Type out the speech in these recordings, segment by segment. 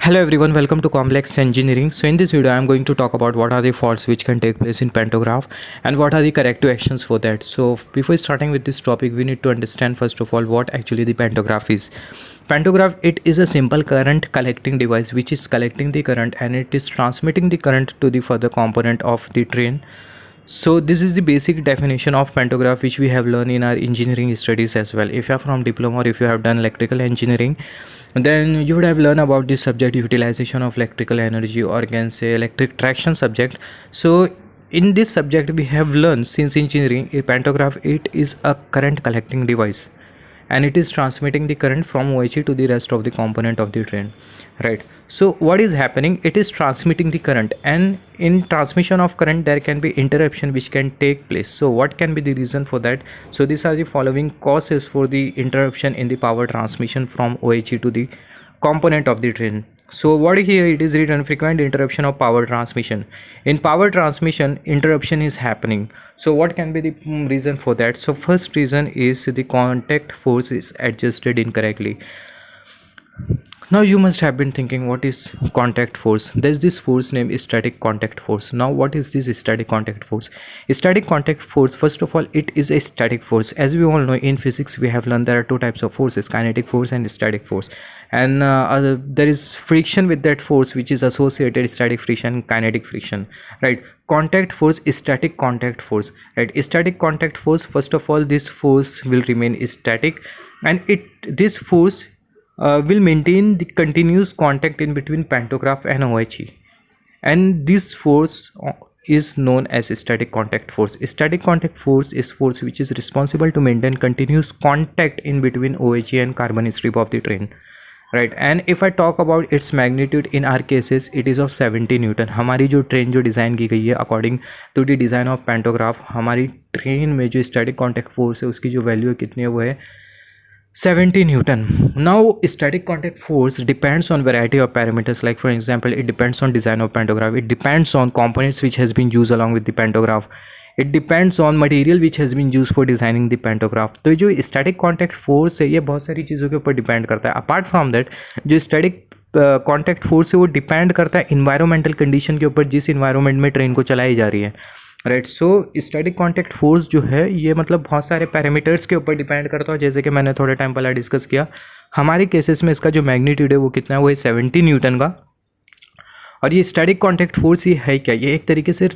Hello everyone, welcome to Complex Engineering. So in this video I am going to talk about what are the faults which can take place in pantograph and what are the corrective actions for that. So before starting with this topic, we need to understand first of all what actually the pantograph is. Pantograph, it is a simple current collecting device which is collecting the current and it is transmitting the current to the further component of the train. So this is the basic definition of pantograph which we have learned in our engineering studies as well. If you are from diploma or if you have done electrical engineering, then you would have learned about this subject, utilization of electrical energy, or can say electric traction subject. So in this subject we have learned since engineering a pantograph, it is a current collecting device and it is transmitting the current from OHE to the rest of the component of the train, right? So what is happening, it is transmitting the current, and in transmission of current there can be interruption which can take place. So what can be the reason for that? So these are the following causes for the interruption in the power transmission from OHE to the component of the train. So what here it is written, frequent interruption of power transmission. In power transmission interruption is happening. So what can be the reason for that? So first reason is the contact force is adjusted incorrectly. Now you must have been thinking, what is contact force? There's this force name is static contact force. Now what is this static contact force? Static contact force, first of all, it is a static force. As we all know, in physics we have learned there are two types of forces, kinetic force and static force, and there is friction with that force which is associated, static friction, kinetic friction, right? Contact force is static contact force, right? Static contact force, first of all, this force will remain static, and this force will maintain the continuous contact in between pantograph and OHE, and this force is known as static contact force. Static contact force is force which is responsible to maintain continuous contact in between OHE and carbon strip of the train, right? And if I talk about its magnitude, in our cases it is of 70 newton. हमारी जो train जो design की गई है according to the design of pantograph, हमारी train में जो static contact force है उसकी जो वैल्यू है कितनी है, वो है 70 Newton. Now static contact force depends on variety of parameters, like for example it depends on design of pantograph, it depends on components which has been used along with the pantograph, it depends on material which has been used for designing the pantograph. तो जो static contact force है ये बहुत सारी चीज़ों के ऊपर depend करता है. अपार्ट फ्रॉम दैट जो static contact force है वो डिपेंड करता है इन्वायरमेंटल कंडीशन के ऊपर, जिस इन्वायरमेंट में ट्रेन को चलाई जा रही है, right. So static contact force जो है ये मतलब बहुत सारे पैरामीटर्स के ऊपर डिपेंड करता है, जैसे कि मैंने थोड़े टाइम पहले डिस्कस किया. हमारे केसेस में इसका जो मैग्नीट्यूड है वो कितना है, वो है 70 न्यूटन का. और ये स्टैटिक कॉन्टैक्ट फोर्स ये है क्या, ये एक तरीके से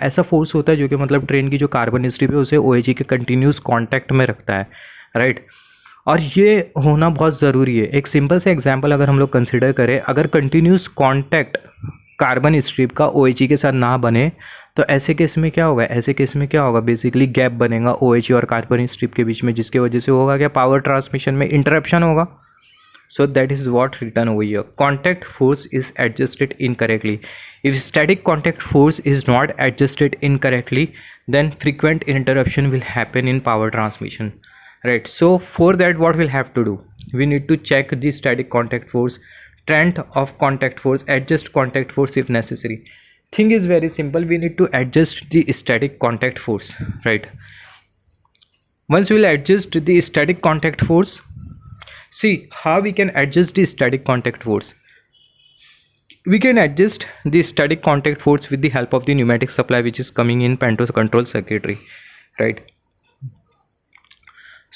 ऐसा फोर्स होता है जो कि मतलब ट्रेन की जो कार्बन स्ट्रिप है उसे OHE के कंटिन्यूस कॉन्टैक्ट में रखता है, राइट. और ये होना बहुत ज़रूरी है. एक सिंपल से एग्जाम्पल अगर हम लोग कंसिडर करें, अगर कंटिन्यूस कॉन्टैक्ट कार्बन स्ट्रिप का OHE के साथ ना बने तो ऐसे केस में क्या होगा, ऐसे केस में क्या होगा, बेसिकली गैप बनेगा OHE और कार्बन स्ट्रिप के बीच में, जिसकी वजह से होगा क्या, पावर ट्रांसमिशन में इंटरप्शन होगा. So that is what return over here. Contact force is adjusted incorrectly. If static contact force is not adjusted incorrectly, then frequent interruption will happen in power transmission, right? So for that what we'll have to do, we need to check the static contact force, trend of contact force, adjust contact force if necessary. Thing is very simple, we need to adjust the static contact force, right? Once we'll adjust the static contact force, see how we can adjust the static contact force. We can adjust the static contact force with the help of the pneumatic supply which is coming in Panto control circuitry, right?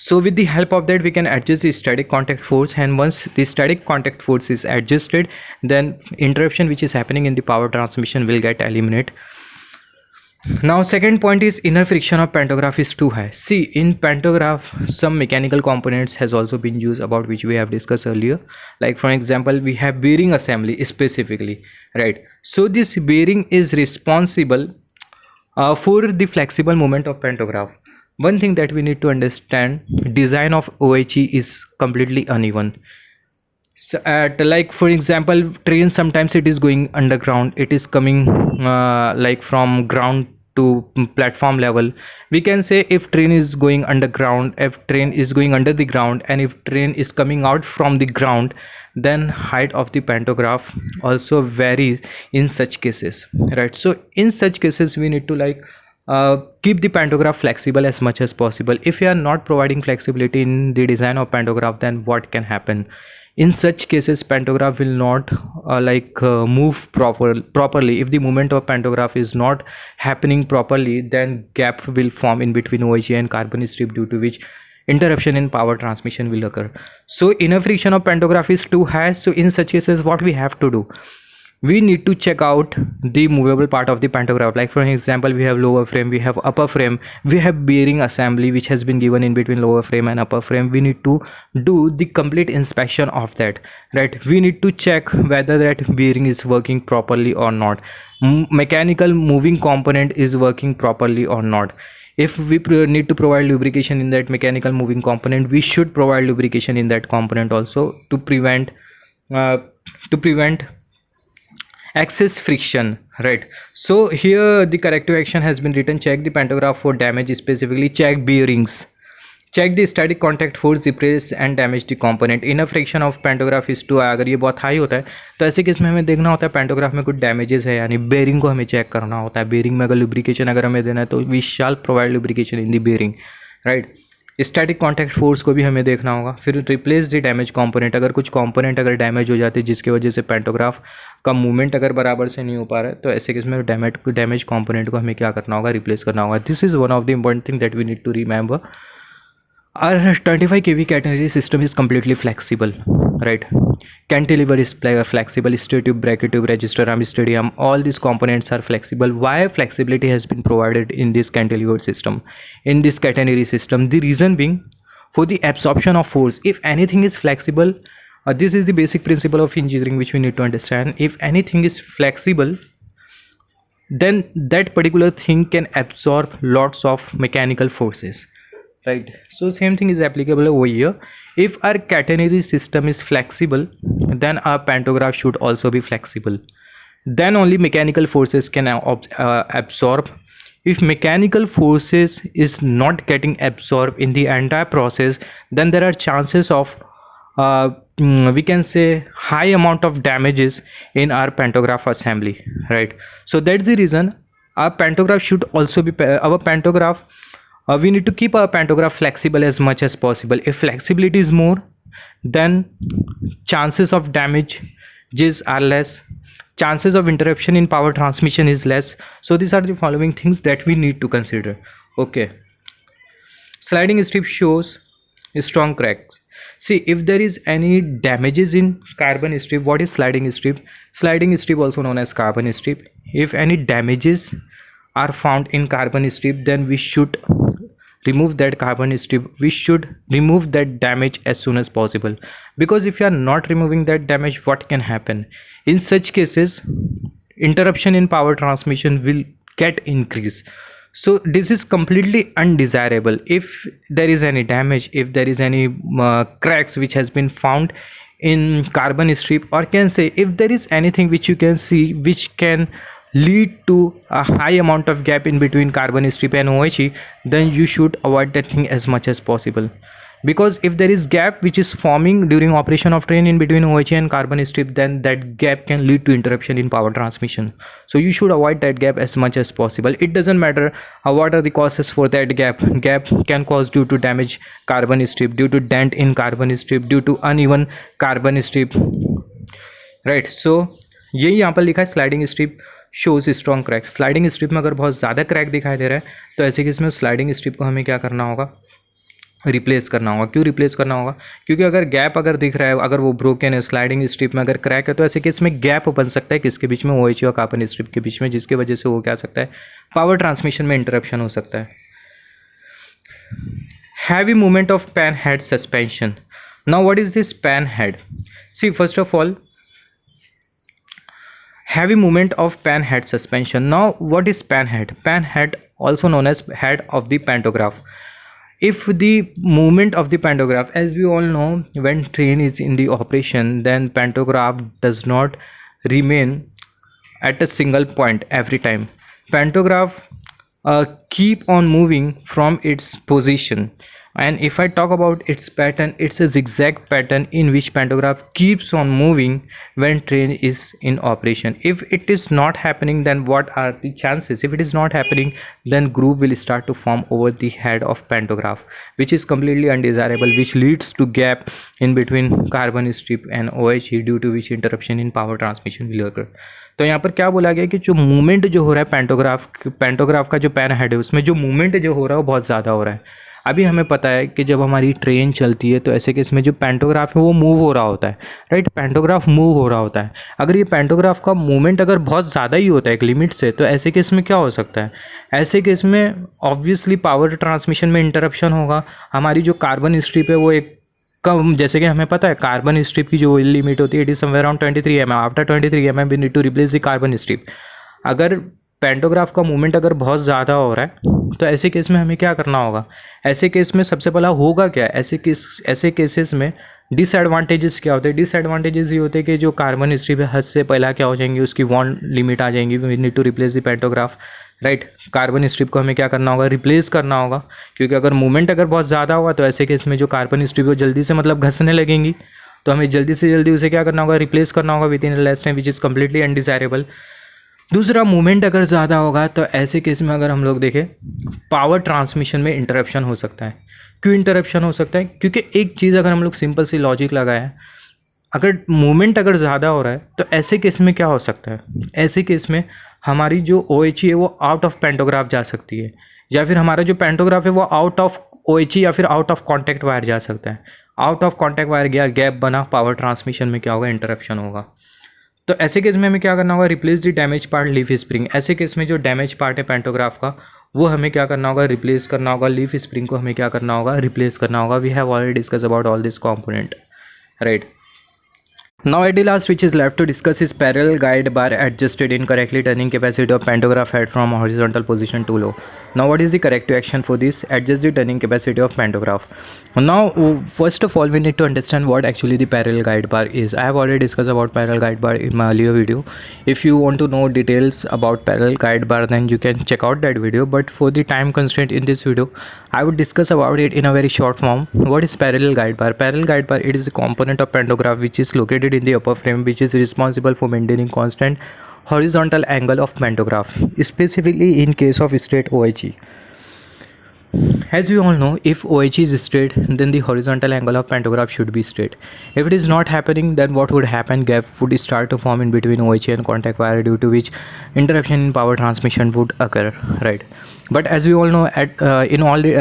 So with the help of that we can adjust the static contact force, and once the static contact force is adjusted, then interruption which is happening in the power transmission will get eliminated. Now second point is inner friction of pantograph is too high. See, in pantograph some mechanical components has also been used, about which we have discussed earlier. Like for example we have bearing assembly specifically, right? So this bearing is responsible for the flexible movement of pantograph. One thing that we need to understand, design of OHE is completely uneven. So at, like for example, train sometimes it is going underground, it is coming like from ground to platform level. We can say if train is going underground, if train is going under the ground, and if train is coming out from the ground, then height of the pantograph also varies in such cases, right? So in such cases we need to like keep the pantograph flexible as much as possible. If you are not providing flexibility in the design of pantograph, then what can happen? In such cases pantograph will not move properly. If the movement of pantograph is not happening properly, then gap will form in between OHE and carbon strip, due to which interruption in power transmission will occur. So inner friction of pantograph is too high. So in such cases what we have to do, we need to check out the movable part of the pantograph. Like for example, we have lower frame, we have upper frame, we have bearing assembly which has been given in between lower frame and upper frame. We need to do the complete inspection of that, right? We need to check whether that bearing is working properly or not, mechanical moving component is working properly or not. If we need to provide lubrication in that mechanical moving component, we should provide lubrication in that component also, to prevent excess friction, right? So here the corrective action has been written: check the pantograph for damage, specifically check bearings, check the static contact force, replace and damage the component. Inner friction of pantograph is too, अगर ये बहुत high होता है तो ऐसे case में हमें देखना होता है पैंटोग्राफ में कुछ डैमेजेस है, यानी बेरिंग को हमें चेक करना होता है। बेरिंग में अगर लुब्रिकेशन अगर हमें देना है तो we shall provide lubrication in the bearing, right. Static contact force को भी हमें देखना होगा। फिर रिप्लेस द डैमेज कंपोनेंट, अगर कुछ कंपोनेंट अगर डैमेज हो जाते हैं जिसकी वजह से पैंटोग्राफ का मूवमेंट अगर बराबर से नहीं हो पा रहा है, तो ऐसे केस में डैमेज कंपोनेंट को हमें क्या करना होगा, रिप्लेस करना होगा। This is one of the important thing that we need to remember. Our 25 kV catenary system is completely flexible, right? Cantilever is flexible, state tube, bracket tube, register arm, stadium, all these components are flexible. Why flexibility has been provided in this cantilever system, in this catenary system? The reason being, for the absorption of force. If anything is flexible, this is the basic principle of engineering which we need to understand. If anything is flexible, then that particular thing can absorb lots of mechanical forces, right? So same thing is applicable over here. If our catenary system is flexible, then our pantograph should also be flexible. Then only mechanical forces can absorb. If mechanical forces is not getting absorbed in the entire process, then there are chances of we can say high amount of damages in our pantograph assembly, right? So that's the reason our pantograph should also be we need to keep our pantograph flexible as much as possible. If flexibility is more, then chances of damages are less, chances of interruption in power transmission is less. So these are the following things that we need to consider. Okay, sliding strip shows strong cracks. See, if there is any damages in carbon strip, what is sliding strip? Sliding strip, also known as carbon strip. If any damages are found in carbon strip, then we should remove that carbon strip. We should remove that damage as soon as possible, because if you are not removing that damage, what can happen? In such cases, interruption in power transmission will get increased. So this is completely undesirable. If there is any damage, if there is any cracks which has been found in carbon strip, or can say if there is anything which you can see which can lead to a high amount of gap in between carbon strip and OHE, then you should avoid that thing as much as possible. Because if there is gap which is forming during operation of train in between OHE and carbon strip, then that gap can lead to interruption in power transmission. So you should avoid that gap as much as possible. It doesn't matter what are the causes for that gap. Gap can cause due to damage carbon strip, due to dent in carbon strip, due to uneven carbon strip, right? So यही यहाँ पर लिखा है, sliding strip shows strong crack. Sliding strip में अगर बहुत ज़्यादा crack दिखाई दे रहा है, तो ऐसे केस में स्लाइडिंग स्ट्रिप को हमें क्या करना होगा, रिप्लेस करना होगा। क्यों रिप्लेस करना होगा? क्योंकि अगर गैप अगर दिख रहा है, अगर वो ब्रोकन है, स्लाइडिंग स्ट्रिप में अगर क्रैक है, तो ऐसे केस में गैप बन सकता है किसके बीच में, OHE और कार्बन स्ट्रिप के बीच में, जिसकी वजह से वो क्या सकता है, पावर ट्रांसमिशन में इंटरप्शन हो सकता है। Heavy movement of pan head suspension. Now what is this pan head? See, first of all, heavy movement of pan head suspension. Now what is pan head? Pan head, also known as head of the pantograph. If the movement of the pantograph, as we all know, when train is in the operation, then pantograph does not remain at a single point every time. Pantograph keep on moving from its position. And if I talk about its pattern, it's a zigzag pattern in which pantograph keeps on moving when train is in operation. If it is not happening, then what are the chances? If it is not happening, then groove will start to form over the head of pantograph, which is completely undesirable, which leads to gap in between carbon strip and OHE, due to which interruption in power transmission will occur. तो यहाँ पर क्या बोला गया कि जो movement जो हो रहा है पेंटोग्राफ का जो पैन हेड है, उसमें जो मूवमेंट जो हो रहा है वो बहुत ज़्यादा हो रहा है। अभी हमें पता है कि जब हमारी ट्रेन चलती है तो ऐसे केस में जो पेंटोग्राफ है वो मूव हो रहा होता है, राइट। पेंटोग्राफ मूव हो रहा होता है। अगर ये पेंटोग्राफ का मूवमेंट अगर बहुत ज़्यादा ही होता है एक लिमिट से, तो ऐसे केस में क्या हो सकता है? ऐसे केस में ऑब्वियसली पावर ट्रांसमिशन में इंटरप्शन होगा। हमारी जो कार्बन स्ट्रिप है वो एक कम, जैसे कि हमें पता है कार्बन स्ट्रिप की जो लिमिट होती है it is somewhere around 23 mm। After 23 mm we need to replace the carbon strip. अगर पेंटोग्राफ का मूवमेंट अगर बहुत ज़्यादा हो रहा है तो ऐसे केस में हमें क्या करना होगा? ऐसे केस में सबसे पहला होगा क्या? ऐसे केसेस में डिसएडवांटेजेस क्या होते हैं? डिसएडवांटेजेस ये होते हैं कि जो कार्बन स्ट्रिप है हद से पहला क्या हो जाएंगी, उसकी वॉन्ड लिमिट आ जाएंगी। We need to replace the pantograph, right. Carbon strip को हमें क्या करना होगा? रिप्लेस करना होगा, क्योंकि अगर मूवमेंट अगर बहुत ज़्यादा होगा तो ऐसे केस में जो कार्बन स्ट्रिप है जल्दी से मतलब घसने लगेंगी, तो हमें जल्दी से जल्दी उसे क्या करना होगा? रिप्लेस करना होगा with in less time, which is completely undesirable. दूसरा, मूवमेंट अगर ज़्यादा होगा तो ऐसे केस में अगर हम लोग देखें पावर ट्रांसमिशन में इंटरप्शन हो सकता है। क्यों इंटरप्शन हो सकता है? क्योंकि एक चीज़ अगर हम लोग सिंपल सी लॉजिक लगाएं, अगर मूवमेंट अगर ज़्यादा हो रहा है तो ऐसे केस में क्या हो सकता है? ऐसे केस में हमारी जो OHE है वो आउट ऑफ पेंटोग्राफ जा सकती है, या फिर हमारा जो पेंटोग्राफ है वो आउट ऑफ OHE या फिर आउट ऑफ कॉन्टैक्ट वायर जा सकता है। आउट ऑफ कॉन्टैक्ट वायर गया, गैप बना, पावर ट्रांसमिशन में क्या होगा? इंटरप्शन होगा। तो ऐसे केस में हमें क्या करना होगा? Replace the damage part leaf spring. ऐसे केस में जो डैमेज पार्ट है पेंटोग्राफ का वो हमें क्या करना होगा? रिप्लेस करना होगा। लीफ स्प्रिंग को हमें क्या करना होगा? रिप्लेस करना होगा। We have already discuss about all this component, right. Now at the last which is left to discuss is parallel guide bar adjusted incorrectly turning capacity of pantograph head from horizontal position too low. Now what is the corrective action for this? Adjust the turning capacity of pantograph. Now first of all we need to understand what actually the parallel guide bar is. I have already discussed about parallel guide bar in my earlier video. If you want to know details about parallel guide bar, then you can check out that video, but for the time constraint in this video I would discuss about it in a very short form. What is parallel guide bar? Parallel guide bar, it is a component of pantograph which is located in the upper frame, which is responsible for maintaining constant horizontal angle of pantograph, specifically in case of straight OHE. As we all know, if OHE is straight, then the horizontal angle of pantograph should be straight. If it is not happening, then what would happen? Gap would start to form in between OHE and contact wire, due to which interruption in power transmission would occur, right? But as we all know, in all the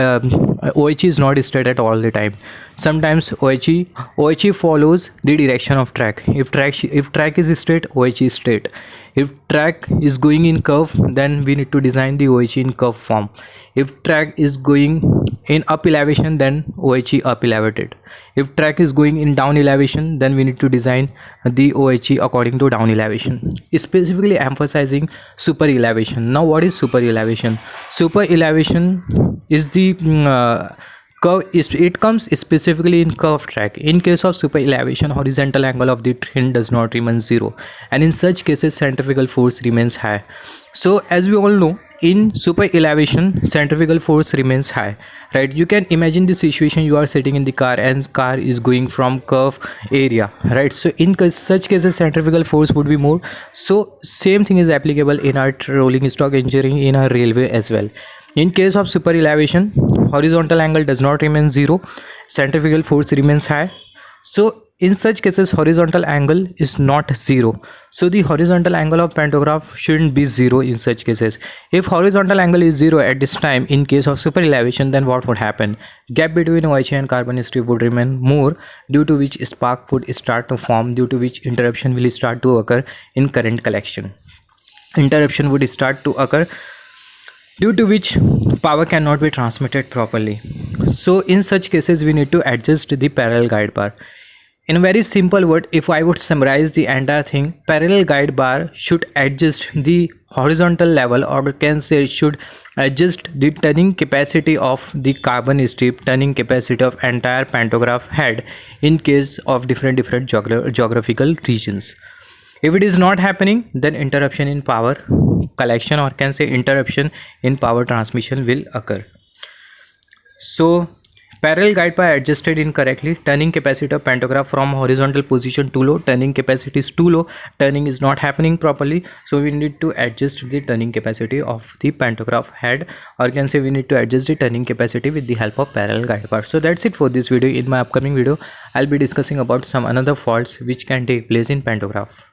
OHE is not straight at all the time. Sometimes OHE follows the direction of track. If track is straight, OHE is straight. If track is going in curve, then we need to design the OHE in curve form. If track is going in up elevation, then OHE up elevated. If track is going in down elevation, then we need to design the OHE according to down elevation, specifically emphasizing super elevation. Now what is super elevation? Super elevation is the curve. It comes specifically in curve track. In case of super elevation, horizontal angle of the train does not remain zero, and in such cases centrifugal force remains high. So as we all know, in super elevation centrifugal force remains high, right? You can imagine the situation: you are sitting in the car and car is going from curve area, right? So in such cases centrifugal force would be more. So same thing is applicable in our rolling stock engineering, in our railway as well. In case of super elevation, horizontal angle does not remain zero, centrifugal force remains high. So in such cases horizontal angle is not zero. So the horizontal angle of pantograph shouldn't be zero in such cases. If horizontal angle is zero at this time in case of super elevation, then what would happen? Gap between OHE and carbon strip would remain more, due to which spark would start to form, due to which interruption will start to occur in current collection. Interruption would start to occur, due to which power cannot be transmitted properly. So in such cases we need to adjust the parallel guide bar. In a very simple word, if I would summarize the entire thing, parallel guide bar should adjust the horizontal level, or can say should adjust the turning capacity of the carbon strip, turning capacity of entire pantograph head in case of different geographical regions. If it is not happening, then interruption in power collection, or can say interruption in power transmission will occur. So Parallel guide bar adjusted incorrectly. Turning capacity of pantograph from horizontal position too low. Turning capacity is too low. Turning is not happening properly. So we need to adjust the turning capacity of the pantograph head, or you can say we need to adjust the turning capacity with the help of parallel guide bar. So that's it for this video. In my upcoming video, I'll be discussing about some another faults which can take place in pantograph.